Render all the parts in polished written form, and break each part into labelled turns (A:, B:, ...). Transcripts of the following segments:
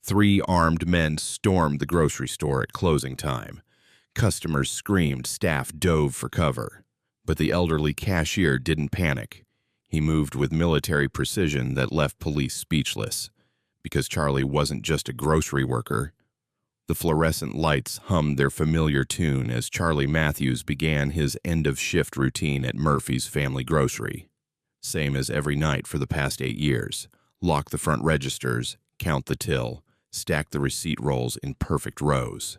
A: Three armed men stormed the grocery store at closing time. Customers screamed, staff dove for cover. But the elderly cashier didn't panic. He moved with military precision that left police speechless. Because Charlie wasn't just a grocery worker. The fluorescent lights hummed their familiar tune as Charlie Matthews began his end-of-shift routine at Murphy's Family Grocery. Same as every night for the past 8 years. Lock the front registers, count the till, stack the receipt rolls in perfect rows.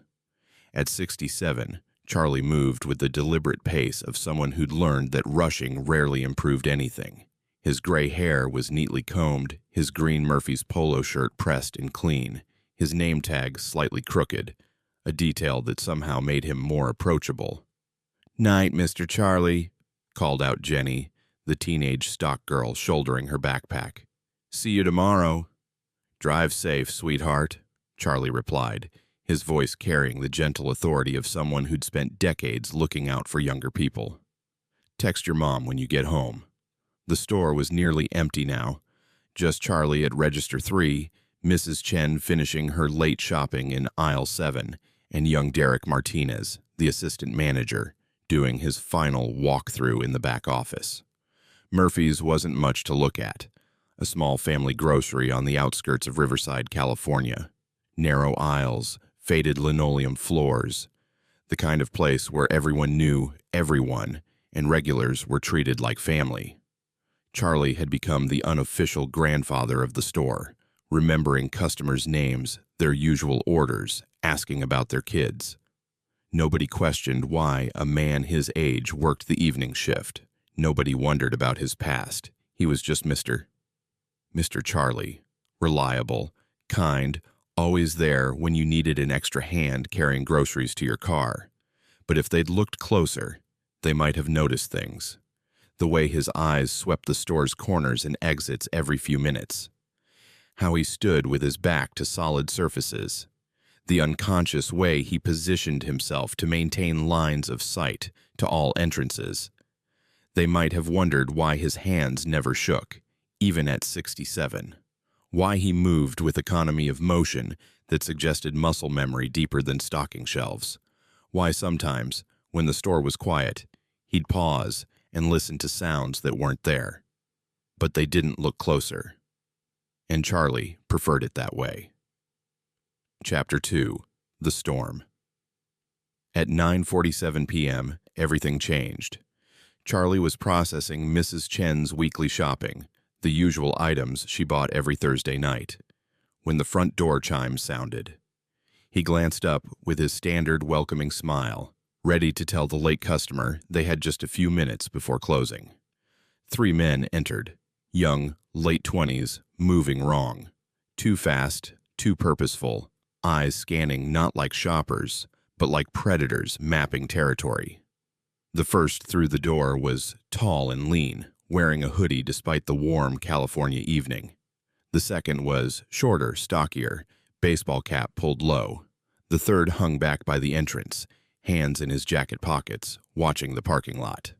A: At 67, Charlie moved with the deliberate pace of someone who'd learned that rushing rarely improved anything. His gray hair was neatly combed, his green Murphy's polo shirt pressed and clean, his name tag slightly crooked, a detail that somehow made him more approachable. "Night, Mr. Charlie," called out Jenny, the teenage stock girl shouldering her backpack. "See you tomorrow." "Drive safe, sweetheart," Charlie replied, his voice carrying the gentle authority of someone who'd spent decades looking out for younger people. "Text your mom when you get home." The store was nearly empty now. Just Charlie at Register 3, Mrs. Chen finishing her late shopping in aisle 7, and young Derek Martinez, the assistant manager, doing his final walkthrough in the back office. Murphy's wasn't much to look at. A small family grocery on the outskirts of Riverside, California. Narrow aisles, faded linoleum floors. The kind of place where everyone knew everyone, and regulars were treated like family. Charlie had become the unofficial grandfather of the store, remembering customers' names, their usual orders, asking about their kids. Nobody questioned why a man his age worked the evening shift. Nobody wondered about his past. He was just Mr. Charlie, reliable, kind, always there when you needed an extra hand carrying groceries to your car. But if they'd looked closer, they might have noticed things. The way his eyes swept the store's corners and exits every few minutes. How he stood with his back to solid surfaces. The unconscious way he positioned himself to maintain lines of sight to all entrances. They might have wondered why his hands never shook, even at 67. Why he moved with economy of motion that suggested muscle memory deeper than stocking shelves. Why sometimes, when the store was quiet, he'd pause and listen to sounds that weren't there. But they didn't look closer. And Charlie preferred it that way. Chapter 2. The Storm. At 9:47 p.m., everything changed. Charlie was processing Mrs. Chen's weekly shopping, the usual items she bought every Thursday night, when the front door chimes sounded. He glanced up with his standard welcoming smile, ready to tell the late customer they had just a few minutes before closing. 3 men entered, young, late 20s, moving wrong. Too fast, too purposeful, eyes scanning not like shoppers, but like predators mapping territory. The first through the door was tall and lean, wearing a hoodie despite the warm California evening. The second was shorter, stockier, baseball cap pulled low. The third hung back by the entrance, hands in his jacket pockets, watching the parking lot.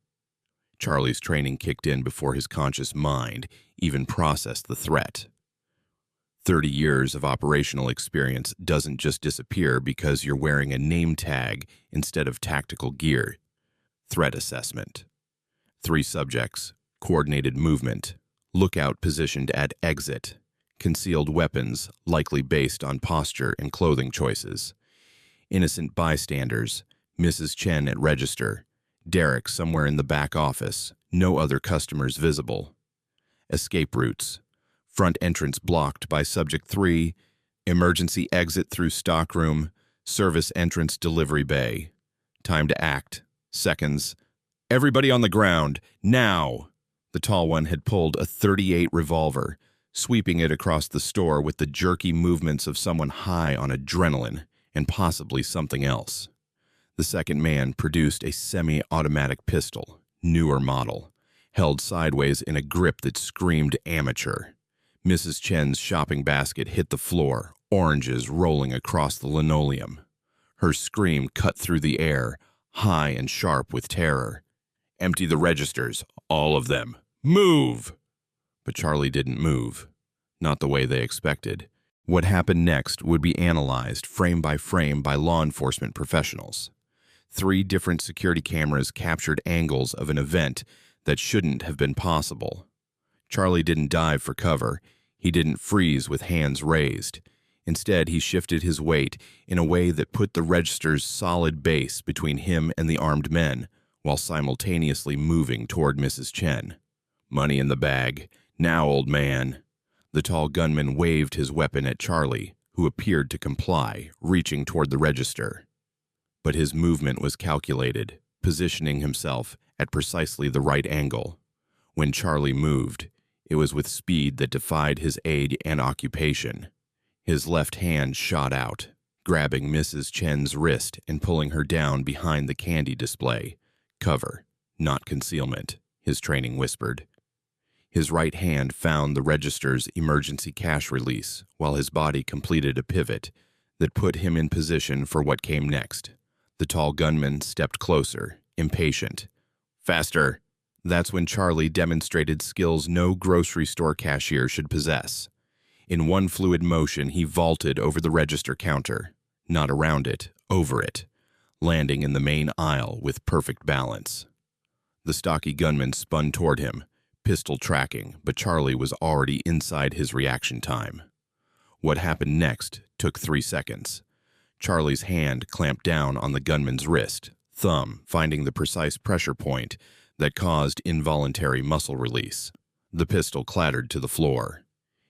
A: Charlie's training kicked in before his conscious mind even processed the threat. 30 years of operational experience doesn't just disappear because you're wearing a name tag instead of tactical gear. Threat assessment. 3 subjects, coordinated movement, lookout positioned at exit, concealed weapons likely based on posture and clothing choices, innocent bystanders, Mrs. Chen at register, Derek somewhere in the back office, no other customers visible. Escape routes, front entrance blocked by subject 3, emergency exit through stockroom, service entrance delivery bay. Time to act, seconds. "Everybody on the ground, now!" The tall one had pulled a .38 revolver, sweeping it across the store with the jerky movements of someone high on adrenaline and possibly something else. The second man produced a semi-automatic pistol, newer model, held sideways in a grip that screamed amateur. Mrs. Chen's shopping basket hit the floor, oranges rolling across the linoleum. Her scream cut through the air, high and sharp with terror. "Empty the registers, all of them. Move!" But Charlie didn't move. Not the way they expected. What happened next would be analyzed frame by frame by law enforcement professionals. 3 different security cameras captured angles of an event that shouldn't have been possible. Charlie didn't dive for cover. He didn't freeze with hands raised. Instead, he shifted his weight in a way that put the register's solid base between him and the armed men, while simultaneously moving toward Mrs. Chen. "Money in the bag. Now, old man." The tall gunman waved his weapon at Charlie, who appeared to comply, reaching toward the register. But his movement was calculated, positioning himself at precisely the right angle. When Charlie moved, it was with speed that defied his age and occupation. His left hand shot out, grabbing Mrs. Chen's wrist and pulling her down behind the candy display. "Cover, not concealment," his training whispered. His right hand found the register's emergency cash release, while his body completed a pivot that put him in position for what came next. The tall gunman stepped closer, impatient. "Faster!" That's when Charlie demonstrated skills no grocery store cashier should possess. In one fluid motion, he vaulted over the register counter, not around it, over it, landing in the main aisle with perfect balance. The stocky gunman spun toward him, pistol tracking, but Charlie was already inside his reaction time. What happened next took 3 seconds. Charlie's hand clamped down on the gunman's wrist, thumb finding the precise pressure point that caused involuntary muscle release. The pistol clattered to the floor.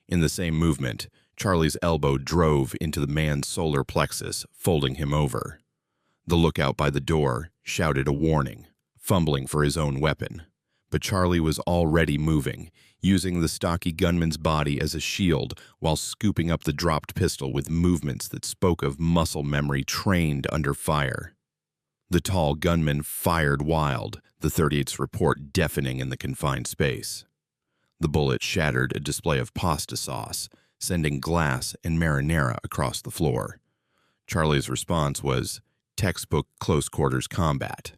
A: In the same movement, Charlie's elbow drove into the man's solar plexus, folding him over. The lookout by the door shouted a warning, fumbling for his own weapon. But Charlie was already moving, using the stocky gunman's body as a shield while scooping up the dropped pistol with movements that spoke of muscle memory trained under fire. The tall gunman fired wild, the .38's report deafening in the confined space. The bullet shattered a display of pasta sauce, sending glass and marinara across the floor. Charlie's response was textbook close-quarters combat.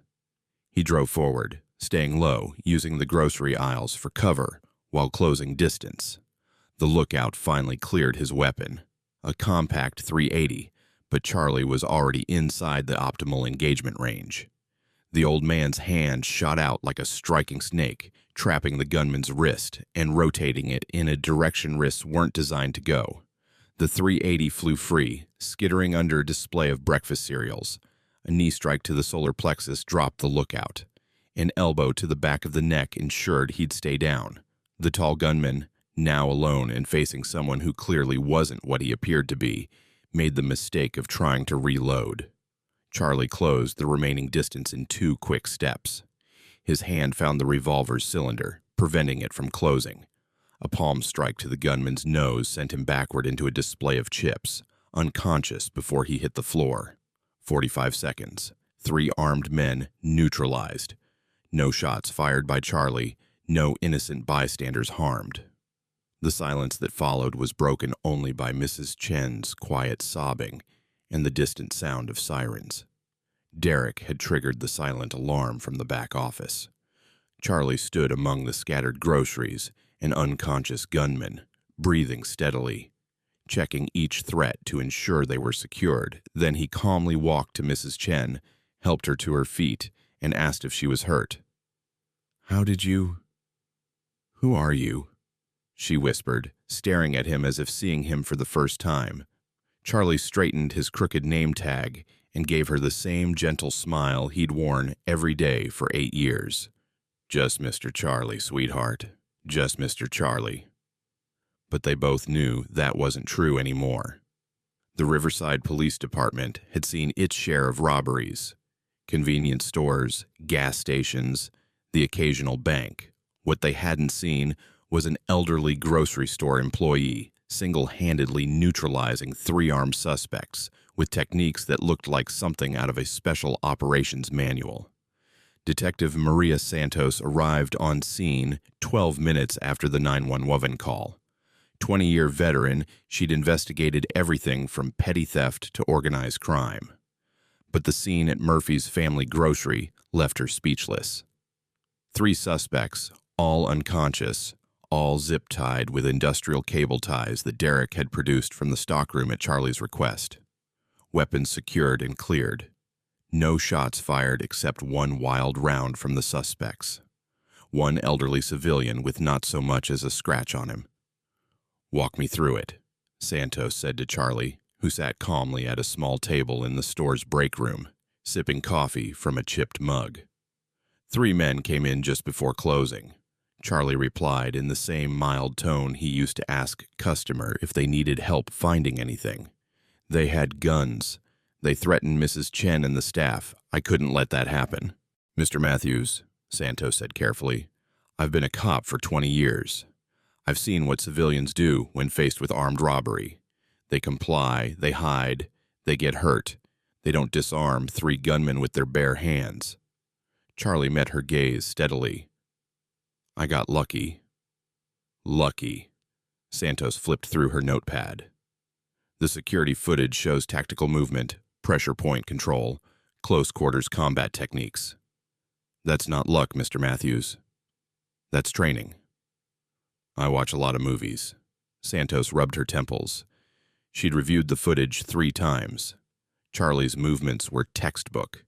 A: He drove forward, staying low, using the grocery aisles for cover while closing distance. The lookout finally cleared his weapon, a compact .380, but Charlie was already inside the optimal engagement range. The old man's hand shot out like a striking snake, trapping the gunman's wrist and rotating it in a direction wrists weren't designed to go. The .380 flew free, skittering under a display of breakfast cereals. A knee strike to the solar plexus dropped the lookout. An elbow to the back of the neck ensured he'd stay down. The tall gunman, now alone and facing someone who clearly wasn't what he appeared to be, made the mistake of trying to reload. Charlie closed the remaining distance in 2 quick steps. His hand found the revolver's cylinder, preventing it from closing. A palm strike to the gunman's nose sent him backward into a display of chips, unconscious before he hit the floor. 45 seconds. 3 armed men neutralized. No shots fired by Charlie, no innocent bystanders harmed. The silence that followed was broken only by Mrs. Chen's quiet sobbing and the distant sound of sirens. Derek had triggered the silent alarm from the back office. Charlie stood among the scattered groceries, an unconscious gunman, breathing steadily, checking each threat to ensure they were secured. Then he calmly walked to Mrs. Chen, helped her to her feet, and asked if she was hurt. Who are you?" she whispered, staring at him as if seeing him for the first time. Charlie straightened his crooked name tag and gave her the same gentle smile he'd worn every day for 8 years. "Just Mr. Charlie, sweetheart. Just Mr. Charlie." But they both knew that wasn't true anymore. The Riverside Police Department had seen its share of robberies. Convenience stores, gas stations, the occasional bank. What they hadn't seen was an elderly grocery store employee single-handedly neutralizing 3 armed suspects with techniques that looked like something out of a special operations manual. Detective Maria Santos arrived on scene 12 minutes after the 911 call. 20-year veteran, she'd investigated everything from petty theft to organized crime. But the scene at Murphy's Family Grocery left her speechless. 3 suspects, all unconscious, all zip-tied with industrial cable ties that Derek had produced from the stockroom at Charlie's request. Weapons secured and cleared. No shots fired except one wild round from the suspects. One elderly civilian with not so much as a scratch on him. "Walk me through it," Santos said to Charlie, who sat calmly at a small table in the store's break room, sipping coffee from a chipped mug. "3 men came in just before closing," Charlie replied in the same mild tone he used to ask a customer if they needed help finding anything. "They had guns. They threatened Mrs. Chen and the staff. I couldn't let that happen." "Mr. Matthews," Santos said carefully, "I've been a cop for 20 years. I've seen what civilians do when faced with armed robbery. They comply, they hide, they get hurt. They don't disarm 3 gunmen with their bare hands." Charlie met her gaze steadily. "I got lucky." "Lucky." Santos flipped through her notepad. "The security footage shows tactical movement, pressure point control, close quarters combat techniques. That's not luck, Mr. Matthews. That's training." "I watch a lot of movies." Santos rubbed her temples. She'd reviewed the footage 3 times. Charlie's movements were textbook,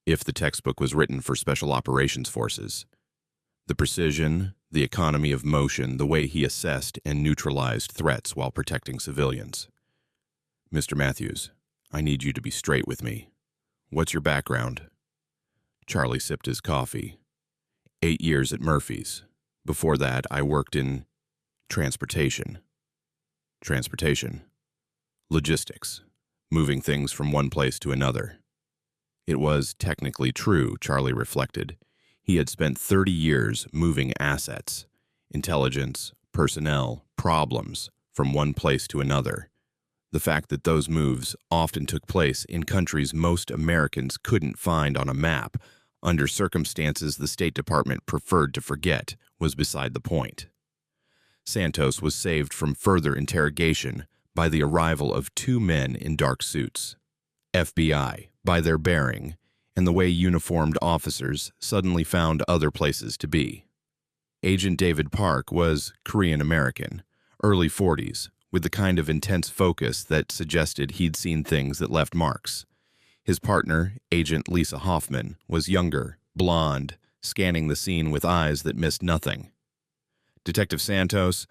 A: if the textbook was written for special operations forces. The precision, the economy of motion, the way he assessed and neutralized threats while protecting civilians. "Mr. Matthews, I need you to be straight with me. What's your background?" Charlie sipped his coffee. 8 years at Murphy's. Before that, I worked in transportation. Transportation. Logistics. Moving things from one place to another. It was technically true, Charlie reflected. He had spent 30 years moving assets, intelligence, personnel, problems, from one place to another. The fact that those moves often took place in countries most Americans couldn't find on a map, under circumstances the State Department preferred to forget, was beside the point. Santos was saved from further interrogation by the arrival of 2 men in dark suits. FBI, by their bearing, and the way uniformed officers suddenly found other places to be. Agent David Park was Korean-American, early 40s, with the kind of intense focus that suggested he'd seen things that left marks. His partner, Agent Lisa Hoffman, was younger, blonde, scanning the scene with eyes that missed nothing. "Detective Santos,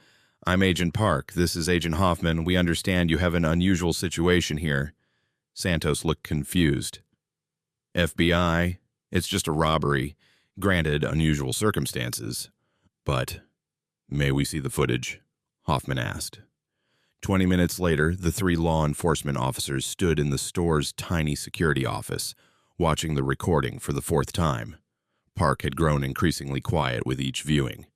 A: I'm Agent Park. This is Agent Hoffman. We understand you have an unusual situation here." Santos looked confused. "FBI, it's just a robbery. Granted, unusual circumstances. But, may we see the footage?" Hoffman asked. 20 minutes later, the 3 law enforcement officers stood in the store's tiny security office, watching the recording for the 4th time. Park had grown increasingly quiet with each viewing.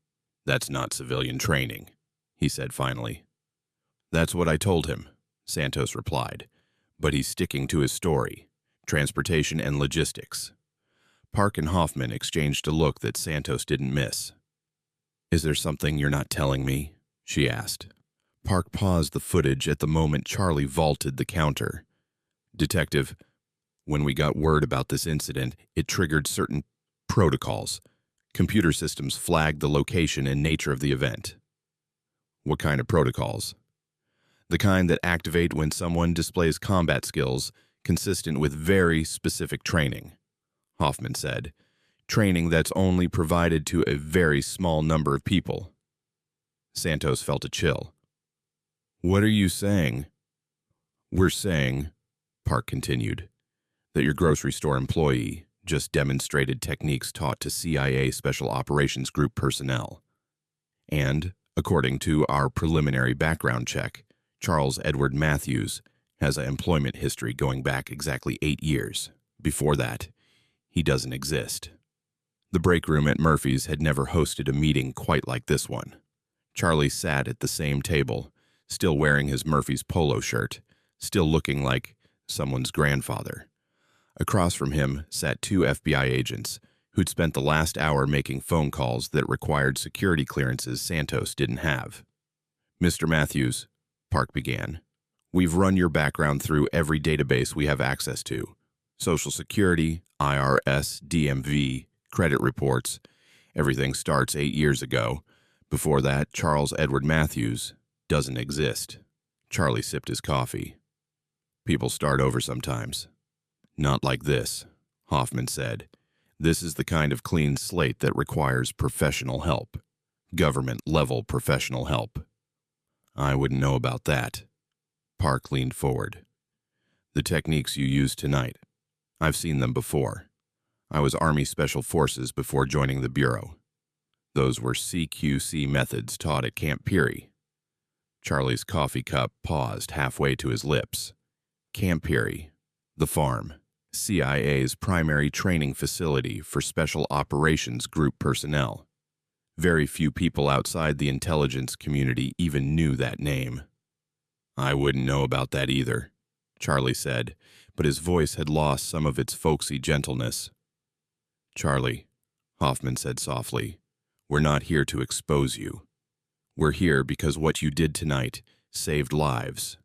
A: "That's not civilian training," he said finally. "That's what I told him," Santos replied. "But he's sticking to his story, transportation and logistics." Park and Hoffman exchanged a look that Santos didn't miss. "Is there something you're not telling me?" she asked. Park paused the footage at the moment Charlie vaulted the counter. "Detective, when we got word about this incident, it triggered certain protocols. Computer systems flagged the location and nature of the event." "What kind of protocols?" "The kind that activate when someone displays combat skills consistent with very specific training," Hoffman said. "Training that's only provided to a very small number of people." Santos felt a chill. "What are you saying?" "We're saying," Park continued, "that your grocery store employee just demonstrated techniques taught to CIA Special Operations Group personnel. And, according to our preliminary background check, Charles Edward Matthews has an employment history going back exactly 8 years. Before that, he doesn't exist." The break room at Murphy's had never hosted a meeting quite like this one. Charlie sat at the same table, still wearing his Murphy's polo shirt, still looking like someone's grandfather. Across from him sat 2 FBI agents who'd spent the last hour making phone calls that required security clearances Santos didn't have. "Mr. Matthews," Park began, "we've run your background through every database we have access to. Social Security, IRS, DMV, credit reports. Everything starts 8 years ago. Before that, Charles Edward Matthews doesn't exist. Charlie sipped his coffee. People start over sometimes. Not like this, Hoffman said. This is the kind of clean slate that requires professional help. Government-level professional help. I wouldn't know about that. Park leaned forward. The techniques you used tonight, I've seen them before. I was Army Special Forces before joining the Bureau. Those were CQC methods taught at Camp Peary. Charlie's coffee cup paused halfway to his lips. Camp Peary, the farm, CIA's primary training facility for Special Operations Group personnel. Very few people outside the intelligence community even knew that name. I wouldn't know about that either, Charlie said, but his voice had lost some of its folksy gentleness. Charlie, Hoffman said softly, we're not here to expose you. We're here because what you did tonight saved lives.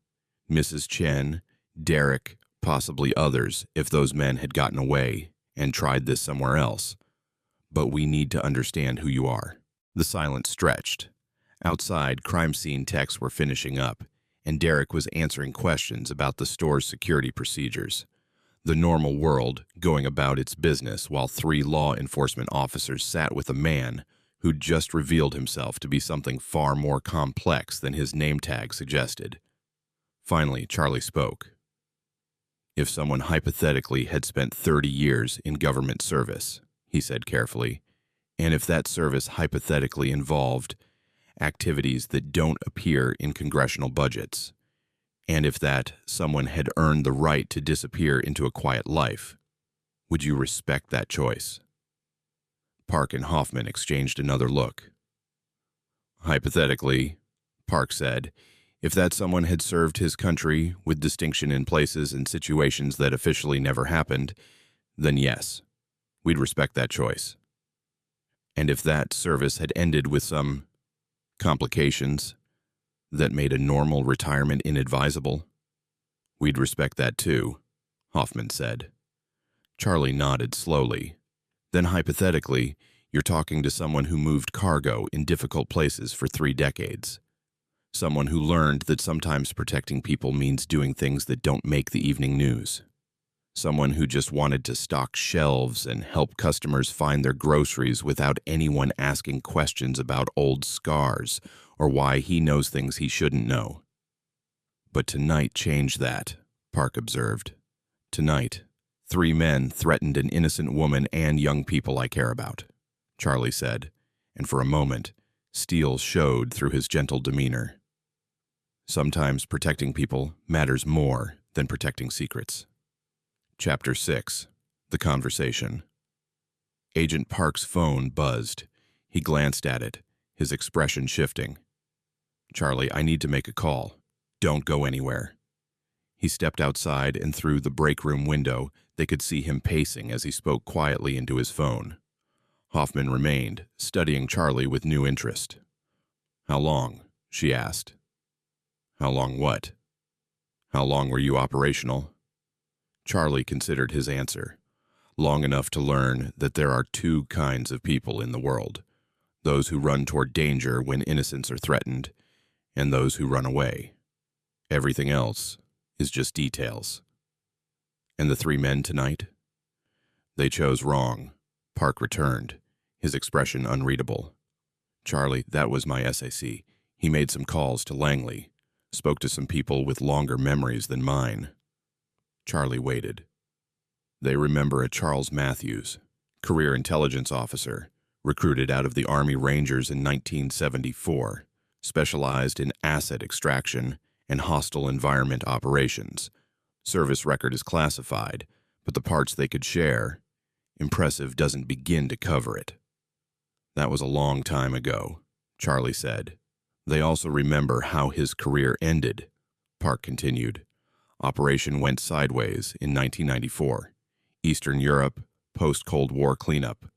A: Mrs. Chen, Derek, possibly others if those men had gotten away and tried this somewhere else. But we need to understand who you are. The silence stretched. Outside, crime scene techs were finishing up, and Derek was answering questions about the store's security procedures. The normal world going about its business while 3 law enforcement officers sat with a man who'd just revealed himself to be something far more complex than his name tag suggested. Finally, Charlie spoke. If someone hypothetically had spent 30 years in government service, he said carefully, and if that service hypothetically involved activities that don't appear in congressional budgets, and if that someone had earned the right to disappear into a quiet life, would you respect that choice? Park and Hoffman exchanged another look. Hypothetically, Park said, if that someone had served his country with distinction in places and situations that officially never happened, then yes, we'd respect that choice. And if that service had ended with some complications that made a normal retirement inadvisable, we'd respect that too, Hoffman said. Charlie nodded slowly. Then hypothetically, you're talking to someone who moved cargo in difficult places for 3 decades. Someone who learned that sometimes protecting people means doing things that don't make the evening news. Someone who just wanted to stock shelves and help customers find their groceries without anyone asking questions about old scars or why he knows things he shouldn't know. But tonight changed that, Park observed. Tonight, 3 men threatened an innocent woman and young people I care about, Charlie said, and for a moment, steel showed through his gentle demeanor. Sometimes protecting people matters more than protecting secrets. Chapter 6. The Conversation. Agent Park's phone buzzed. He glanced at it, his expression shifting. Charlie, I need to make a call. Don't go anywhere. He stepped outside, and through the break room window, they could see him pacing as he spoke quietly into his phone. Hoffman remained, studying Charlie with new interest. How long? She asked. How long what? How long were you operational? Charlie considered his answer. Long enough to learn that there are 2 kinds of people in the world. Those who run toward danger when innocents are threatened, and those who run away. Everything else is just details. And the 3 men tonight? They chose wrong, Park returned, his expression unreadable. Charlie, that was my SAC. He made some calls to Langley, spoke to some people with longer memories than mine. Charlie waited. They remember a Charles Matthews, career intelligence officer, recruited out of the Army Rangers in 1974, specialized in asset extraction and hostile environment operations. Service record is classified, but the parts they could share, impressive doesn't begin to cover it. That was a long time ago, Charlie said. They also remember how his career ended, Park continued. Operation went sideways in 1994. Eastern Europe, post-Cold War cleanup.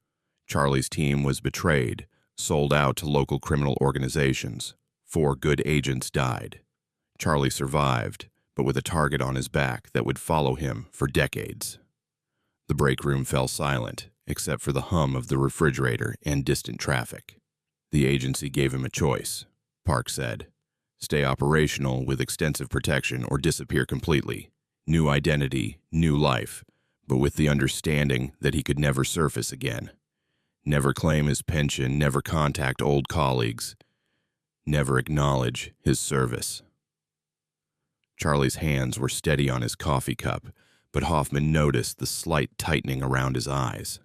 A: Charlie's team was betrayed, sold out to local criminal organizations. 4 good agents died. Charlie survived, but with a target on his back that would follow him for decades. The break room fell silent, except for the hum of the refrigerator and distant traffic. The agency gave him a choice, Park said. Stay operational with extensive protection or disappear completely. New identity, new life, but with the understanding that he could never surface again. Never claim his pension, never contact old colleagues, never acknowledge his service. Charlie's hands were steady on his coffee cup, but Hoffman noticed the slight tightening around his eyes.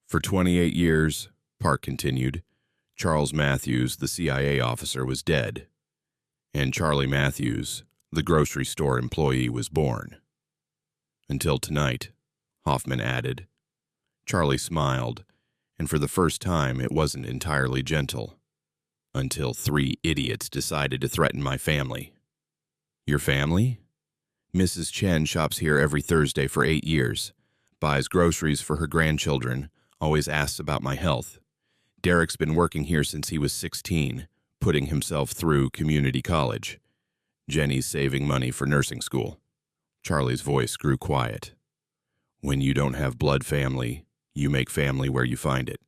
A: For 28 years, Park continued, Charles Matthews, the CIA officer, was dead, and Charlie Matthews, the grocery store employee, was born. Until tonight, Hoffman added. Charlie smiled, and for the first time it wasn't entirely gentle. Until 3 idiots decided to threaten my family. Your family? Mrs. Chen shops here every Thursday for 8 years, buys groceries for her grandchildren, always asks about my health. Derek's been working here since he was 16, putting himself through community college. Jenny's saving money for nursing school. Charlie's voice grew quiet. When you don't have blood family, you make family where you find it.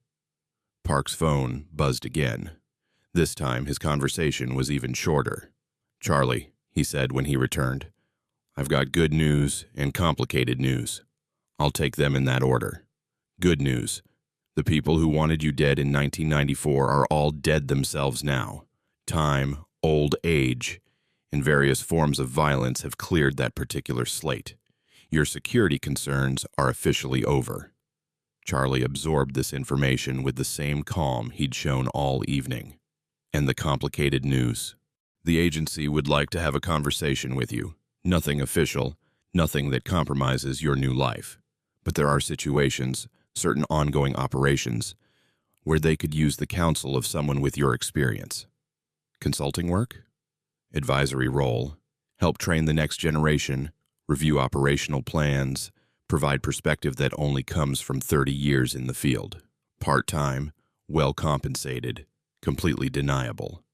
A: Park's phone buzzed again. This time his conversation was even shorter. Charlie, he said when he returned, I've got good news and complicated news. I'll take them in that order. Good news. The people who wanted you dead in 1994 are all dead themselves now. Time, old age, and various forms of violence have cleared that particular slate. Your security concerns are officially over. Charlie absorbed this information with the same calm he'd shown all evening. And the complicated news. The agency would like to have a conversation with you. Nothing official, nothing that compromises your new life. But there are situations, certain ongoing operations, where they could use the counsel of someone with your experience. Consulting work? Advisory role, help train the next generation, review operational plans, provide perspective that only comes from 30 years in the field. Part-time, well-compensated, completely deniable.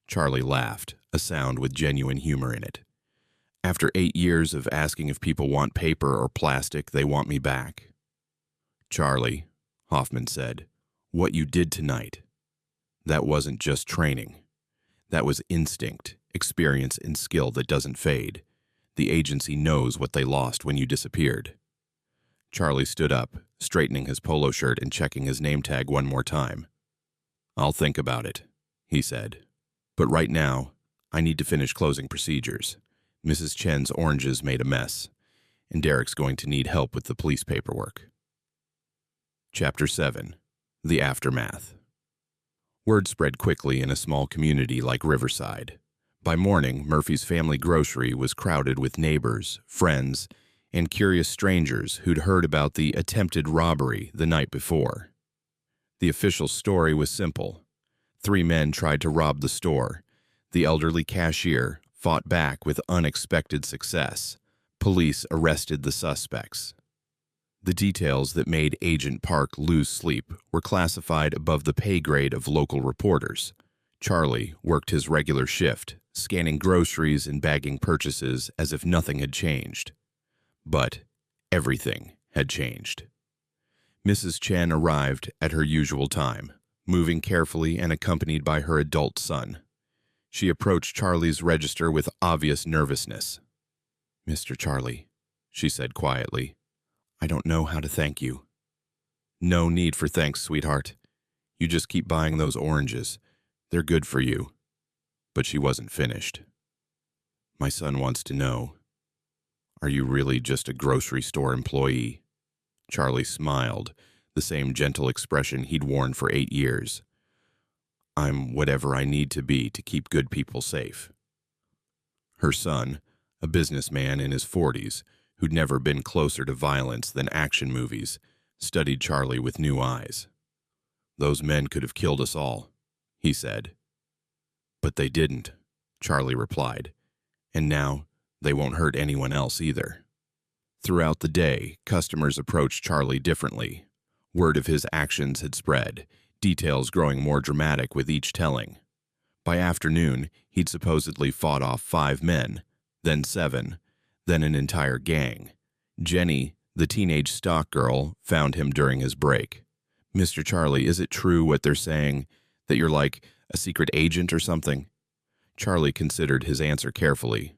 A: Charlie laughed, a sound with genuine humor in it. After 8 years of asking if people want paper or plastic, they want me back. Charlie, Hoffman said, what you did tonight, that wasn't just training. That was instinct, experience, and skill that doesn't fade. The agency knows what they lost when you disappeared. Charlie stood up, straightening his polo shirt and checking his name tag one more time. I'll think about it, he said. But right now, I need to finish closing procedures. Mrs. Chen's oranges made a mess, and Derek's going to need help with the police paperwork. Chapter 7. The Aftermath. Word spread quickly in a small community like Riverside. By morning, Murphy's family grocery was crowded with neighbors, friends, and curious strangers who'd heard about the attempted robbery the night before. The official story was simple. 3 men tried to rob the store. The elderly cashier fought back with unexpected success. Police arrested the suspects. The details that made Agent Park lose sleep were classified above the pay grade of local reporters. Charlie worked his regular shift, scanning groceries and bagging purchases as if nothing had changed. But everything had changed. Mrs. Chen arrived at her usual time, moving carefully and accompanied by her adult son. She approached Charlie's register with obvious nervousness. Mr. Charlie, she said quietly, I don't know how to thank you. No need for thanks, sweetheart. You just keep buying those oranges. They're good for you. But she wasn't finished. My son wants to know, are you really just a grocery store employee? Charlie smiled, the same gentle expression he'd worn for 8 years. I'm whatever I need to be to keep good people safe. Her son, a businessman in his 40s, who'd never been closer to violence than action movies, studied Charlie with new eyes. Those men could have killed us all, he said. But they didn't, Charlie replied, and now they won't hurt anyone else either. Throughout the day, customers approached Charlie differently. Word of his actions had spread, details growing more dramatic with each telling. By afternoon, he'd supposedly fought off 5 men, then 7, then an entire gang. Jenny, the teenage stock girl, found him during his break. Mr. Charlie, is it true what they're saying, That you're like a secret agent or something? Charlie considered his answer carefully.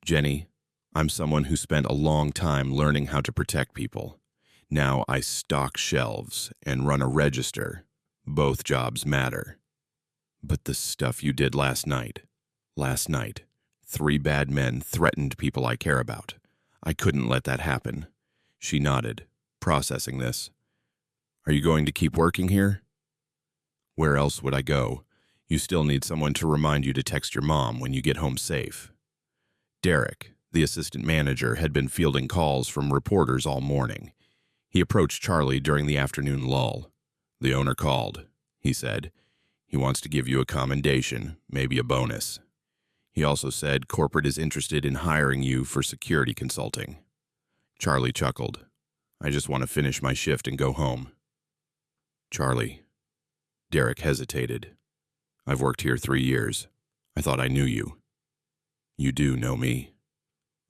A: Jenny, I'm someone who spent a long time learning how to protect people. Now I stock shelves and run a register. Both jobs matter. But the stuff you did last night, 3 bad men threatened people I care about. I couldn't let that happen. She nodded, processing this. Are you going to keep working here? Where else would I go? You still need someone to remind you to text your mom when you get home safe. Derek, the assistant manager, had been fielding calls from reporters all morning. He approached Charlie during the afternoon lull. The owner called, he said. He wants to give you a commendation, maybe a bonus. He also said corporate is interested in hiring you for security consulting. Charlie chuckled. I just want to finish my shift and go home. Charlie. Derek hesitated. I've worked here 3 years. I thought I knew you. You do know me.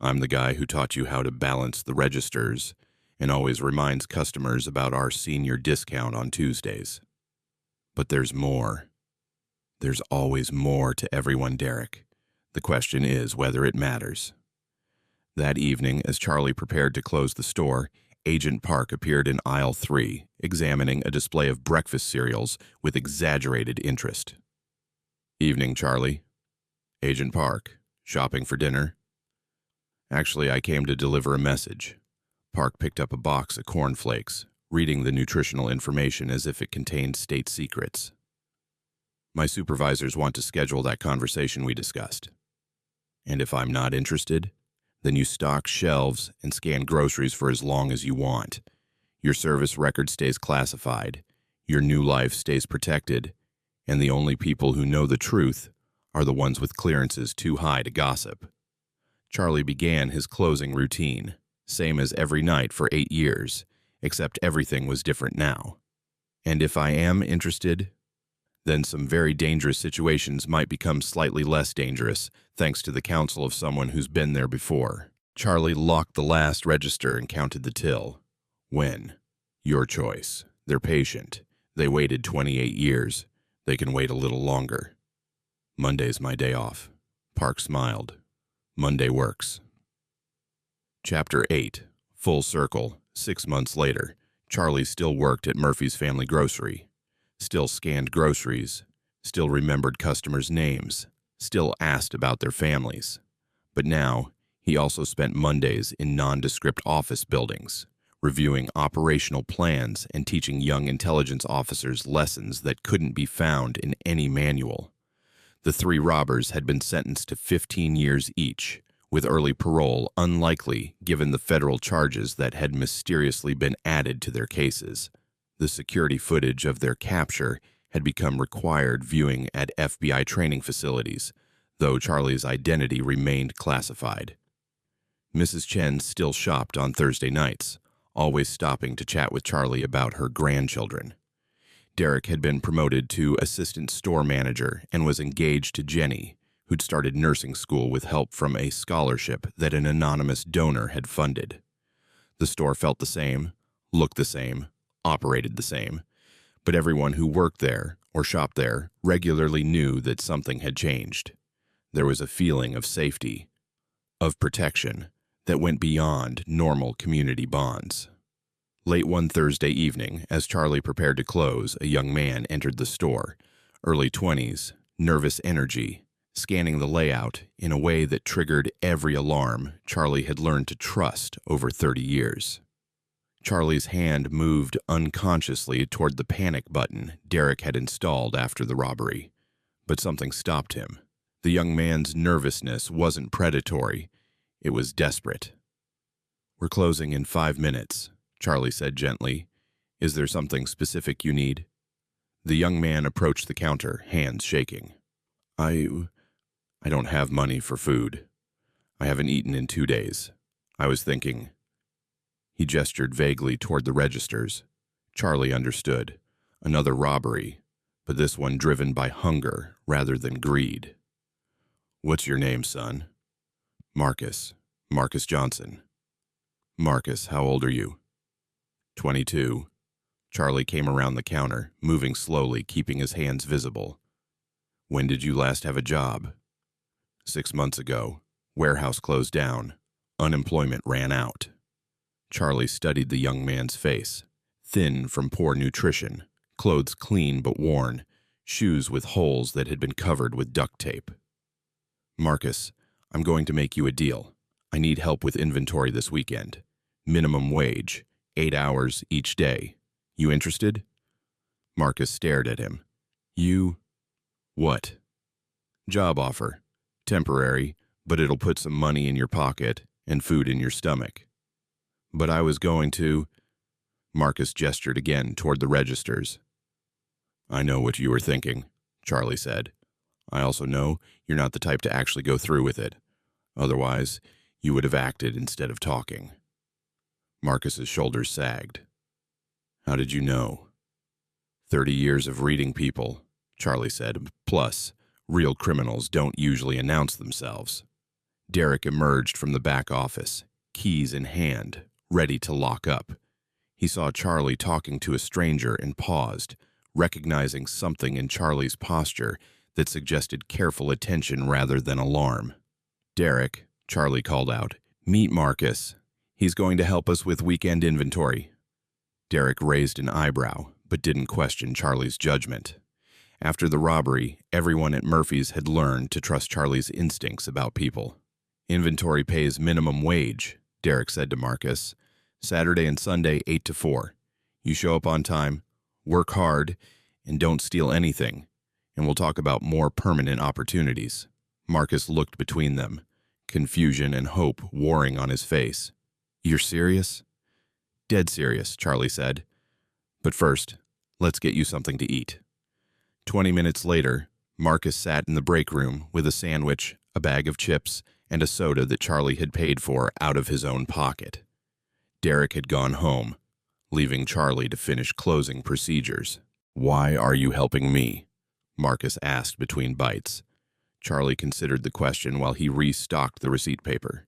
A: I'm the guy who taught you how to balance the registers and always reminds customers about our senior discount on Tuesdays. But there's more. There's always more to everyone, Derek. The question is whether it matters. That evening, as Charlie prepared to close the store, Agent Park appeared in aisle 3, examining a display of breakfast cereals with exaggerated interest. Evening, Charlie. Agent Park. Shopping for dinner? Actually, I came to deliver a message. Park picked up a box of cornflakes, reading the nutritional information as if it contained state secrets. My supervisors want to schedule that conversation we discussed. And if I'm not interested, then you stock shelves and scan groceries for as long as you want. Your service record stays classified, your new life stays protected, and the only people who know the truth are the ones with clearances too high to gossip. Charlie began his closing routine, same as every night for 8 years, except everything was different now. And if I am interested, then some very dangerous situations might become slightly less dangerous thanks to the counsel of someone who's been there before. Charlie locked the last register and counted the till. When? Your choice. They're patient. They waited 28 years. They can wait a little longer. Monday's my day off. Park smiled. Monday works. Chapter 8. Full circle. 6 months later, Charlie still worked at Murphy's Family Grocery. Still scanned groceries, still remembered customers' names, still asked about their families. But now, he also spent Mondays in nondescript office buildings, reviewing operational plans and teaching young intelligence officers lessons that couldn't be found in any manual. The 3 robbers had been sentenced to 15 years each, with early parole unlikely given the federal charges that had mysteriously been added to their cases. The security footage of their capture had become required viewing at FBI training facilities, though Charlie's identity remained classified. Mrs. Chen still shopped on Thursday nights, always stopping to chat with Charlie about her grandchildren. Derek had been promoted to assistant store manager and was engaged to Jenny, who'd started nursing school with help from a scholarship that an anonymous donor had funded. The store felt the same, looked the same, operated the same, but everyone who worked there or shopped there regularly knew that something had changed. There was a feeling of safety, of protection, that went beyond normal community bonds. Late one Thursday evening, as Charlie prepared to close, a young man entered the store, early 20s, nervous energy, scanning the layout in a way that triggered every alarm Charlie had learned to trust over 30 years. Charlie's hand moved unconsciously toward the panic button Derek had installed after the robbery, but something stopped him. The young man's nervousness wasn't predatory, it was desperate. We're closing in 5 minutes, Charlie said gently. Is there something specific you need? The young man approached the counter, hands shaking. I don't have money for food. I haven't eaten in 2 days. I was thinking. He gestured vaguely toward the registers. Charlie understood. Another robbery, but this one driven by hunger rather than greed. What's your name, son? Marcus. Marcus Johnson. Marcus, how old are you? 22. Charlie came around the counter, moving slowly, keeping his hands visible. When did you last have a job? 6 months ago. Warehouse closed down. Unemployment ran out. Charlie studied the young man's face. Thin from poor nutrition, clothes clean but worn, shoes with holes that had been covered with duct tape. Marcus, I'm going to make you a deal. I need help with inventory this weekend. Minimum wage, 8 hours each day. You interested? Marcus stared at him. You? What? Job offer. Temporary, but it'll put some money in your pocket and food in your stomach. But I was going to... Marcus gestured again toward the registers. I know what you were thinking, Charlie said. I also know you're not the type to actually go through with it. Otherwise, you would have acted instead of talking. Marcus's shoulders sagged. How did you know? 30 years of reading people, Charlie said. Plus, real criminals don't usually announce themselves. Derek emerged from the back office, keys in hand, ready to lock up. He saw Charlie talking to a stranger and paused, recognizing something in Charlie's posture that suggested careful attention rather than alarm. Derek, Charlie called out, meet Marcus. He's going to help us with weekend inventory. Derek raised an eyebrow, but didn't question Charlie's judgment. After the robbery, everyone at Murphy's had learned to trust Charlie's instincts about people. Inventory pays minimum wage, Derek said to Marcus. Saturday and Sunday, 8 to 4. You show up on time, work hard, and don't steal anything, and we'll talk about more permanent opportunities. Marcus looked between them, confusion and hope warring on his face. You're serious? Dead serious, Charlie said. But first, let's get you something to eat. 20 minutes later, Marcus sat in the break room with a sandwich, a bag of chips, and a soda that Charlie had paid for out of his own pocket. Derek had gone home, leaving Charlie to finish closing procedures. Why are you helping me? Marcus asked between bites. Charlie considered the question while he restocked the receipt paper.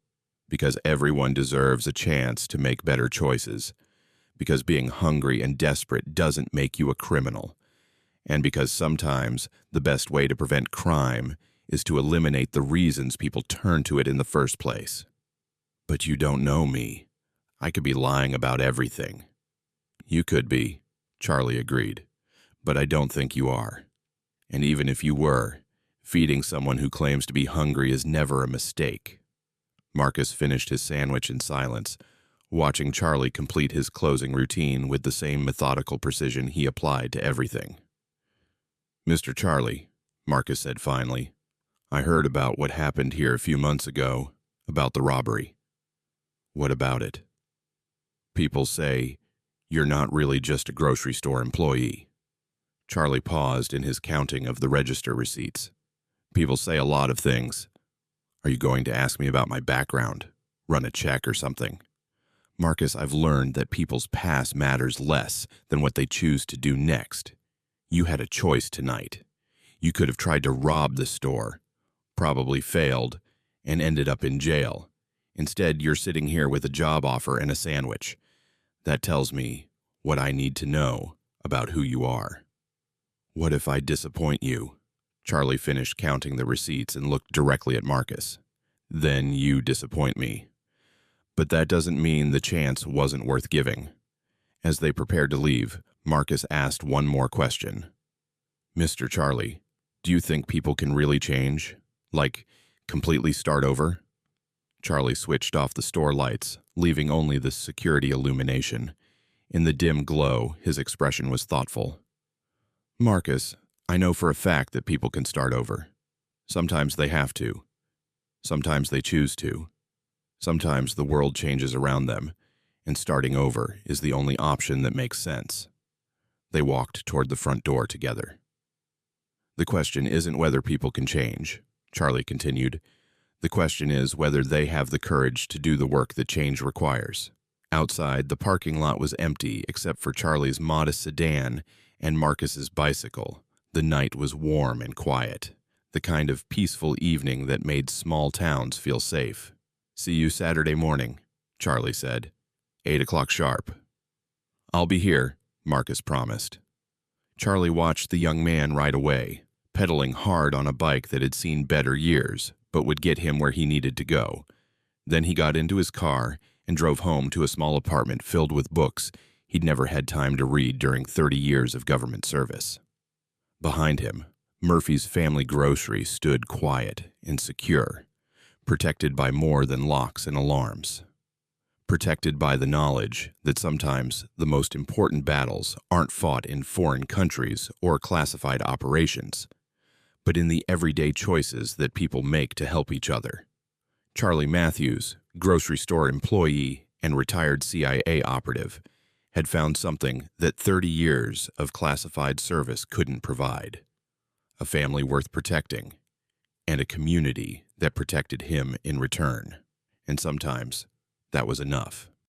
A: Because everyone deserves a chance to make better choices. Because being hungry and desperate doesn't make you a criminal. And because sometimes the best way to prevent crime is to eliminate the reasons people turn to it in the first place. But you don't know me. I could be lying about everything. You could be, Charlie agreed, but I don't think you are. And even if you were, feeding someone who claims to be hungry is never a mistake. Marcus finished his sandwich in silence, watching Charlie complete his closing routine with the same methodical precision he applied to everything. Mr. Charlie, Marcus said finally, I heard about what happened here a few months ago, about the robbery. What about it? People say, you're not really just a grocery store employee. Charlie paused in his counting of the register receipts. People say a lot of things. Are you going to ask me about my background? Run a check or something? Marcus, I've learned that people's past matters less than what they choose to do next. You had a choice tonight. You could have tried to rob the store, probably failed, and ended up in jail. Instead, you're sitting here with a job offer and a sandwich. That tells me what I need to know about who you are. What if I disappoint you? Charlie finished counting the receipts and looked directly at Marcus. Then you disappoint me. But that doesn't mean the chance wasn't worth giving. As they prepared to leave, Marcus asked one more question. Mr. Charlie, do you think people can really change? Like, completely start over? Charlie switched off the store lights, leaving only the security illumination. In the dim glow, his expression was thoughtful. Marcus, I know for a fact that people can start over. Sometimes they have to. Sometimes they choose to. Sometimes the world changes around them, and starting over is the only option that makes sense. They walked toward the front door together. The question isn't whether people can change, Charlie continued. The question is whether they have the courage to do the work that change requires. Outside, the parking lot was empty except for Charlie's modest sedan and Marcus's bicycle. The night was warm and quiet, the kind of peaceful evening that made small towns feel safe. See you Saturday morning, Charlie said. 8 o'clock sharp. I'll be here, Marcus promised. Charlie watched the young man ride away, pedaling hard on a bike that had seen better years, but would get him where he needed to go. Then he got into his car and drove home to a small apartment filled with books he'd never had time to read during 30 years of government service. Behind him, Murphy's family grocery stood quiet and secure, protected by more than locks and alarms. Protected by the knowledge that sometimes the most important battles aren't fought in foreign countries or classified operations, but in the everyday choices that people make to help each other. Charlie Matthews, grocery store employee and retired CIA operative, had found something that 30 years of classified service couldn't provide: a family worth protecting, and a community that protected him in return. And sometimes that was enough.